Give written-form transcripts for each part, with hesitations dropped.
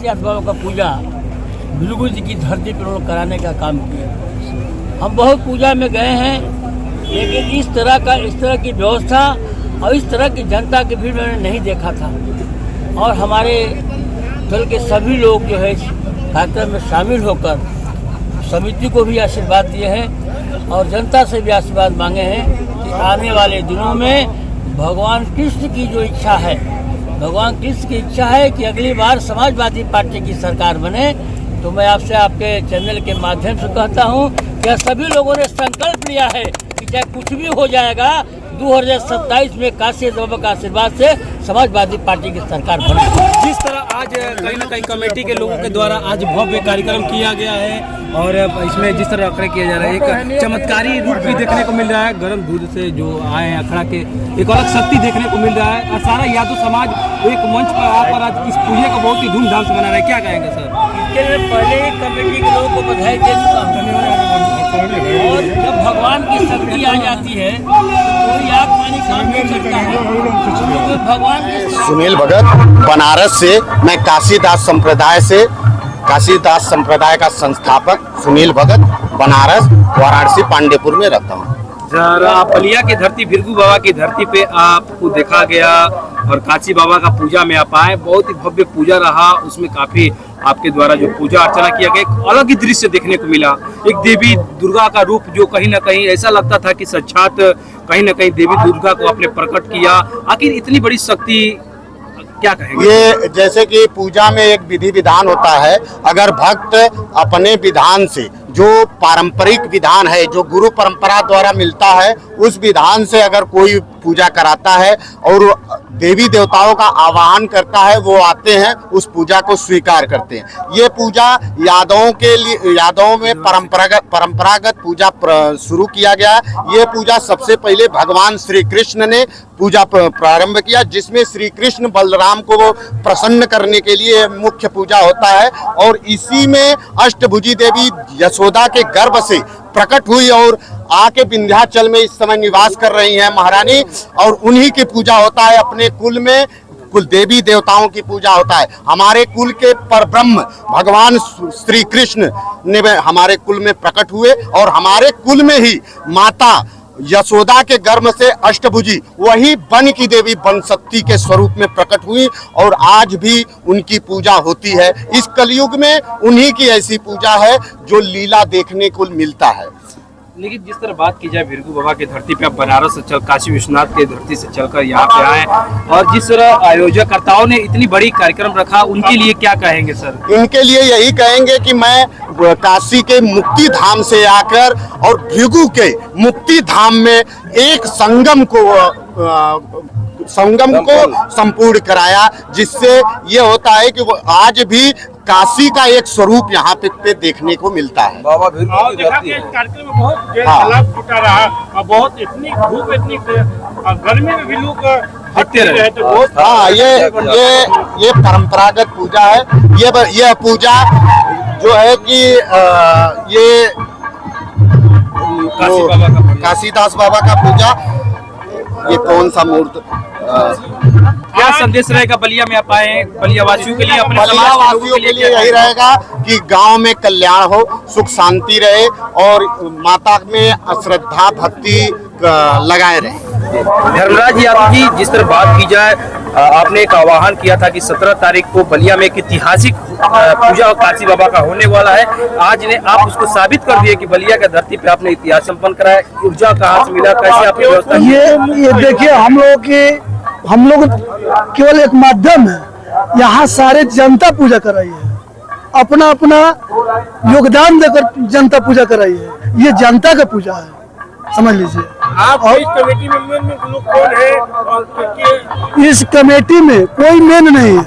काशीदास बाबा का पूजा भृगु जी की धरती पर उन्होंने कराने का काम किया। हम बहुत पूजा में गए हैं, लेकिन इस तरह की व्यवस्था और इस तरह की जनता की भीड़ मैंने नहीं देखा था। और हमारे दल के सभी लोग जो है कार्यक्रम में शामिल होकर समिति को भी आशीर्वाद दिए हैं और जनता से भी आशीर्वाद मांगे हैं कि आने वाले दिनों में भगवान कृष्ण की जो इच्छा है, भगवान कृष्ण की इच्छा है कि अगली बार समाजवादी पार्टी की सरकार बने। तो मैं आपसे आपके चैनल के माध्यम से कहता हूं कि सभी लोगों ने संकल्प लिया है कि चाहे कुछ भी हो जाएगा 2027 में काशी बाबा का आशीर्वाद से समाजवादी पार्टी की सरकार बने। जिस तरह आज कहीं न कहीं कमेटी के लोगों के द्वारा आज भव्य कार्यक्रम किया गया है और इसमें जिस तरह अखड़े किया जा रहा है, एक चमत्कारी रूप भी देखने को मिल रहा है। गर्म दूध से जो आए हैं अखड़ा के एक अलग शक्ति देखने को मिल रहा है और सारा यादव समाज एक मंच पर आकर आज इस पूजा को बहुत ही धूमधाम से मना रहा है। क्या कहेंगे सर? इसके लिए पहले ही कमेटी के लोगों को बधाई दे चुका हूं। और जब भगवान की शक्ति आ जाती है तो कोई आत्मानी काम नहीं करता है। भगवान की सुनील भगत, बनारस से। मैं काशीदास संप्रदाय का संस्थापक सुनील भगत, बनारस वाराणसी पांडेपुर में रहता हूँ। बलिया की धरती, भृगु बाबा की धरती पे आपको देखा गया और काशी बाबा का पूजा में आप आए, बहुत ही भव्य पूजा रहा। उसमें काफी आपके द्वारा जो पूजा अर्चना किया गया, एक अलग ही दृश्य देखने को मिला। एक देवी दुर्गा का रूप जो कहीं ना कहीं ऐसा लगता था कि साक्षात कहीं ना कहीं देवी दुर्गा को आपने प्रकट किया। आखिर इतनी बड़ी शक्ति, क्या कहेंगे? ये जैसे कि पूजा में एक विधि विधान होता है, अगर भक्त अपने विधान से, जो पारंपरिक विधान है, जो गुरु परंपरा द्वारा मिलता है, उस विधान से अगर कोई पूजा कराता है और देवी देवताओं का आवाहन करता है, वो आते हैं, उस पूजा को स्वीकार करते हैं। ये पूजा यादवों के लिए, यादवों में परंपरागत पूजा शुरू किया गया है। ये पूजा सबसे पहले भगवान श्री कृष्ण ने पूजा प्रारंभ किया, जिसमें श्री कृष्ण बलराम को वो प्रसन्न करने के लिए मुख्य पूजा होता है। और इसी में अष्टभुजी देवी यशोदा के गर्भ से प्रकट हुई और आके विंध्याचल में इस समय निवास कर रही हैं महारानी, और उन्हीं की पूजा होता है। अपने कुल में कुल देवी देवताओं की पूजा होता है। हमारे कुल के परब्रह्म भगवान श्री कृष्ण ने हमारे कुल में प्रकट हुए और हमारे कुल में ही माता यशोदा के गर्भ से अष्टभुजी, वही वन की देवी बनशक्ति के स्वरूप में प्रकट हुई और आज भी उनकी पूजा होती है। इस कलयुग में उन्हीं की ऐसी पूजा है जो लीला देखने को मिलता है। लेकिन जिस तरह बात की जाए भृगु बाबा की धरती पे, आप बनारस से चल, काशी विश्वनाथ की धरती से चलकर यहाँ पे आए और जिस तरह आयोजकर्ताओं ने इतनी बड़ी कार्यक्रम रखा, उनके लिए क्या कहेंगे सर? इनके लिए यही कहेंगे कि मैं काशी के मुक्ति धाम से आकर और भृगु के मुक्ति धाम में एक संगम को संपूर्ण कराया, जिससे ये होता है कि वो आज भी काशी का एक स्वरूप यहाँ पे देखने को मिलता है। बाबा भृगु की धरती है। कार्यक्रम में बहुत लाभ जुटा रहा और बहुत इतनी धूप, इतनी गर्मी में भी लोग हटते रहे। हाँ, ये परंपरागत पूजा है। ये पूजा जो है कि ये काशीदास बाबा का पूजा, ये कौन सा मूर्त, क्या संदेश रहेगा बलिया में आप आए, बलिया वासियों के लिए, अपने बलिया वासियों के लिए यही रहेगा कि गांव में कल्याण हो, सुख शांति रहे और माता में श्रद्धा भक्ति लगाए रहे। धर्मराज यादव जी, जिस तरह बात की जाए, आपने एक आह्वान किया था कि 17 तारीख को बलिया में एक ऐतिहासिक पूजा काशी बाबा का होने वाला है। आज ने आप उसको साबित कर दिए कि बलिया की धरती पे आपने इतिहास संपन्न कराया। ऊर्जा कहाँ से मिला, कैसे आपकी व्यवस्था? ये देखिए, हम लोग केवल एक माध्यम है। यहाँ सारे जनता पूजा कराई है, अपना अपना योगदान देकर जनता पूजा कराई है। ये जनता का पूजा है, समझ लीजिए। आप इस कमेटी में मेन लोग कौन है? और इस कमेटी में कोई मेन नहीं है,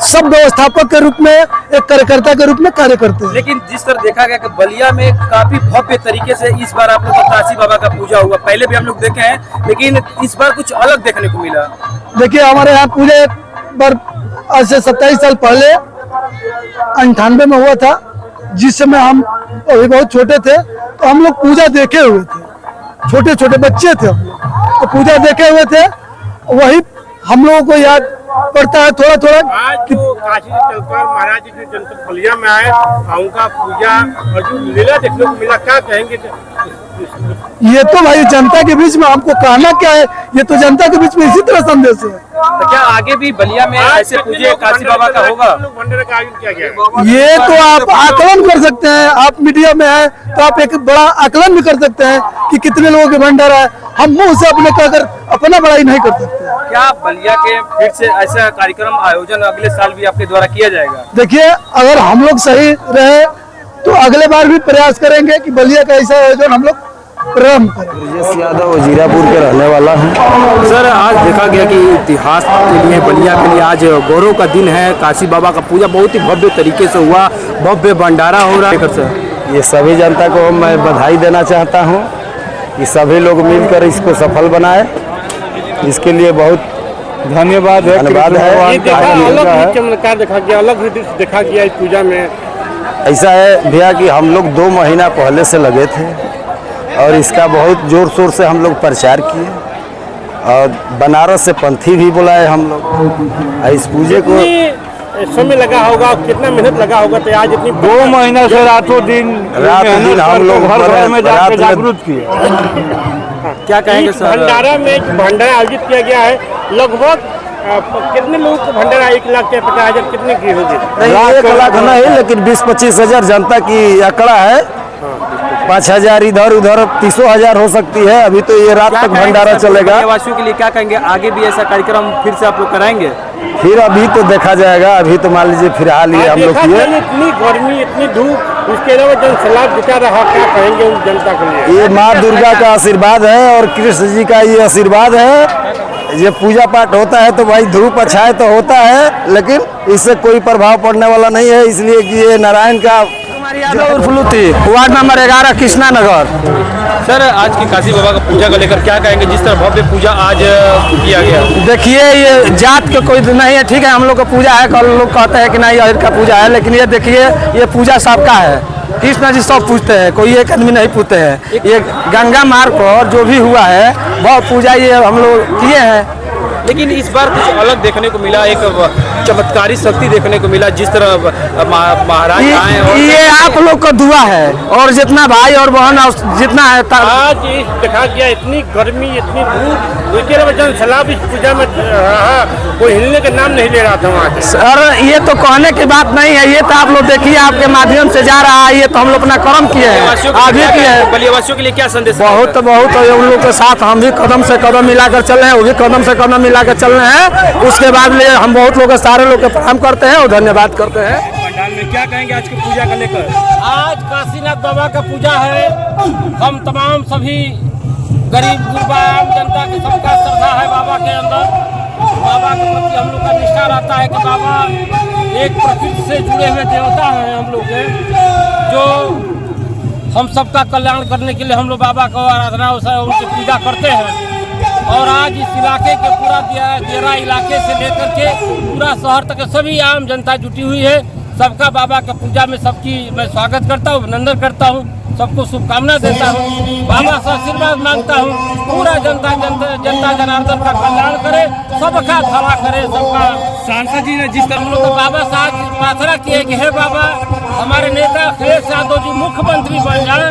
सब व्यवस्थापक के रूप में, एक कार्यकर्ता के रूप में कार्य करते हैं। लेकिन जिस तरह देखा गया कि बलिया में काफी भव्य तरीके से इस बार आप लोग का काशी बाबा का पूजा हुआ, पहले भी हम लोग देखे हैं, लेकिन इस बार कुछ अलग देखने को मिला। देखिए, हमारे यहाँ पूजा एक बार आज से 27 साल पहले 98 में हुआ था, जिस समय हम अभी बहुत छोटे थे, तो हम लोग पूजा देखे हुए थे। छोटे छोटे बच्चे थे हम लोग, तो पूजा देखे हुए थे। वही हम लोगों को याद पड़ता है थोड़ा थोड़ा। आज जो काशी चलकर महाराज जी जो जनता बलिया में आए उनका पूजा और जो लीला देखने को मिला, क्या कहेंगे? ये तो भाई जनता के बीच में हमको कहना क्या है, ये तो जनता के बीच में इसी तरह संदेश है। तो क्या आगे भी बलिया में ऐसे पूजे काशी बाबा का होगा? भंडारे का आयोजन किया गया है। ये तो आप आकलन कर सकते हैं, आप मीडिया में है तो आप एक बड़ा आकलन भी कर सकते हैं कि कितने लोगों के भंडारा है। हम मुंह से अपने कहकर अपना बड़ाई नहीं कर सकते। क्या बलिया के फिर से ऐसा कार्यक्रम आयोजन अगले साल भी आपके द्वारा किया जाएगा? देखिए, अगर हम लोग सही रहे तो अगले बार भी प्रयास करेंगे कि बलिया का ऐसा आयोजन हम लोग प्रारंभ करें। ब्रजेश यादव जीरापुर के रहने वाला है। सर, आज देखा गया कि इतिहास के लिए बलिया के लिए आज गौरव का दिन है। काशी बाबा का पूजा बहुत ही भव्य तरीके से हुआ, भव्य भंडारा हो रहा है। सर, ये सभी जनता को मैं बधाई देना चाहता हूँ कि सभी लोग मिलकर इसको सफल बनाए। इसके लिए बहुत धन्यवाद है। अलग ही चमत्कार देखा गया, अलग ही दृश्य देखा गया इस पूजा में। ऐसा है भैया कि हम लोग 2 महीना पहले से लगे थे और इसका बहुत जोर शोर से हम लोग प्रचार किए और बनारस से पंथी भी बुलाए हम लोग। इस पूजे को समय लगा होगा, कितना मेहनत लगा होगा, तो आज इतनी 2 महीना से रातों दिन हम लोग हर घर में जाकर जागरूक किए। क्या कहेंगे सर? भंडारा में भंडारा आयोजित किया गया है, लगभग कितने लोग को भंडारा 1 लाख के 50,000 कितने की होगी? 1 लाख नहीं, लेकिन 20-25 हजार जनता की आंकड़ा है। 5,000 इधर उधर 30,000 हो सकती है। अभी तो ये रात तक भंडारा चलेगा। वासियों के लिए क्या कहेंगे? आगे भी ऐसा कार्यक्रम फिर से आप लोग कराएंगे? फिर अभी तो देखा जाएगा। अभी तो मान लीजिए फिलहाल ये हम लोग किए। इतनी गर्मी, इतनी धूप, उसके अलावा जन सलाह जुटा रहा, क्या कहेंगे उन जनता के लिए? ये माँ दुर्गा का आशीर्वाद है और कृष्ण जी का ये आशीर्वाद है। ये पूजा पाठ होता है तो भाई धूप अच्छाए तो होता है, लेकिन इससे कोई प्रभाव पड़ने वाला नहीं है। इसलिए कि ये नारायण का ward number 11 Krishna Nagar. Sir, आज की काशी बाबा का पूजा को लेकर क्या कहेंगे? जिस तरह भव्य पूजा आज किया गया। देखिए, ये जात का कोई नहीं है, ठीक है, हम लोग का पूजा है। कल लोग कहते हैं कि नहीं अहिर का पूजा है, लेकिन ये देखिए, ये पूजा सबका है। कृष्ण जी सब पूछते हैं, कोई एक आदमी नहीं पूछते हैं। ये गंगा मार्ग पर जो भी हुआ है बहुत पूजा ये हम लोग किए हैं। लेकिन इस बार कुछ अलग देखने को मिला, एक चमत्कारी शक्ति देखने को मिला। जिस तरह महाराज आए और ये आप लोग का दुआ है और जितना भाई और बहन और जितना है आज देखा गया, इतनी गर्मी, इतनी धूप, उसके अलावा जन सलाह इस पूजा में रहा, कोई हिलने का नाम नहीं ले रहा था वहाँ। सर, ये तो कहने की बात नहीं है। ये तो आप लोग देखिए, आपके माध्यम से जा रहा है। ये तो हम लोग अपना कर्म किए हैं, आगे किए हैं। बलियावासियों के लिए क्या संदेश? बहुत उन लोग के साथ हम भी कदम से कदम मिलाकर चल रहे हैं, वो भी कदम से कदम मिलाकर चल रहे हैं। उसके बाद लिए हम बहुत लोग सारे लोग के प्रणाम करते हैं और धन्यवाद करते हैं। पंडाल में क्या कहेंगे आज की पूजा को लेकर? आज काशीनाथ बाबा का पूजा है। हम तमाम सभी गरीब गुरबा आम जनता की सबका श्रद्धा है बाबा के अंदर। बाबा के प्रति हम लोग का निष्ठा रहता है कि बाबा एक प्रकृति से जुड़े हुए देवता हैं हम लोग के, जो हम सबका कल्याण करने के लिए हम लोग बाबा को आराधना उनकी पूजा करते हैं। और आज इस इलाके के पूरा देरा इलाके से लेकर के पूरा शहर तक सभी आम जनता जुटी हुई है। सबका बाबा का पूजा में सबकी मैं स्वागत करता हूँ, अभिनंदन करता हूँ, सबको शुभकामना देता हूँ, बाबा से आशीर्वाद मांगता हूँ। पूरा जनता जनार्दन का कल्याण करे, सबका भला करे, सबका। सांसद जी ने जिस तरह हम लोग तो बाबा साहब प्रार्थना किए कि हे बाबा, हमारे नेता अखिलेश यादव जी मुख्यमंत्री बन जाए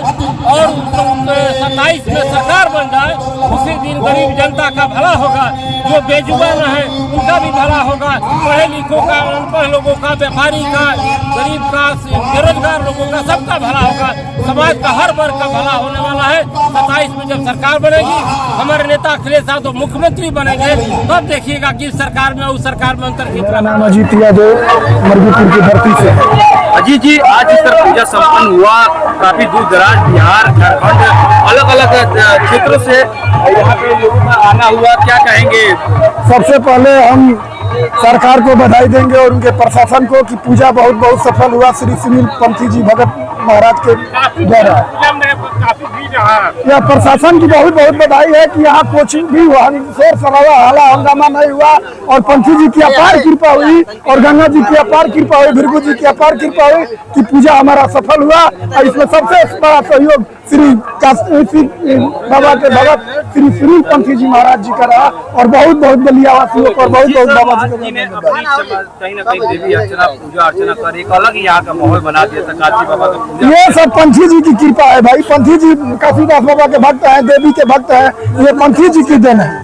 और 27 में सरकार बन जाए। उसी दिन गरीब जनता का भला होगा, जो बेजुबान है उनका भी भला होगा, पढ़े लिखों का, अनपढ़ लोगों का, व्यापारी का, गरीब का, बेरोजगार लोगों का, सबका भला होगा। समाज का हर वर्ग का भला होने वाला है। 27 में जब सरकार बनेगी, हमारे नेता अखिलेश यादव मुख्यमंत्री बनेंगे, तब देखिएगा कि सरकार में उस सरकार में अंतर कितना। अजीत यादव मरगीपुर की धरती से। अजीत जी, आज इस तरह पूजा संपन्न हुआ, काफी दूर दराज बिहार, झारखंड, अलग अलग क्षेत्रों से यहाँ पे लोगों का आना हुआ, क्या कहेंगे? सबसे पहले हम सरकार को बधाई देंगे और उनके प्रशासन को कि पूजा बहुत सफल हुआ। श्री सुनील पंथी जी भगत महाराज के काफी द्वारा। पूजा में काफी भीड़ रहा। यह प्रशासन की बहुत बहुत बधाई है कि यहाँ कोचिंग भी हुआ, शोर शराबा हाला हंगामा नहीं हुआ और पंथी जी की अपार कृपा हुई और गंगा जी की अपार कृपा हुई, भृगु जी की अपार कृपा हुई कि पूजा हमारा सफल हुआ। और इसमें सबसे बड़ा सहयोग श्री बाबा के भगत श्री सुनील पंथी जी महाराज जी का रहा और बहुत बहुत बलिया वासियों को और बहुत बहुत बाबा जी का कहीं ना कहीं देवी अर्चना पूजा अर्चना कर एक अलग ही यहाँ का माहौल बना दिया था काशी बाबा का पूजा। ये सब पंथी जी की कृपा है भाई। पंथी जी काशीदास बाबा के भक्त हैं, देवी के भक्त हैं, ये पंथी जी की देन है।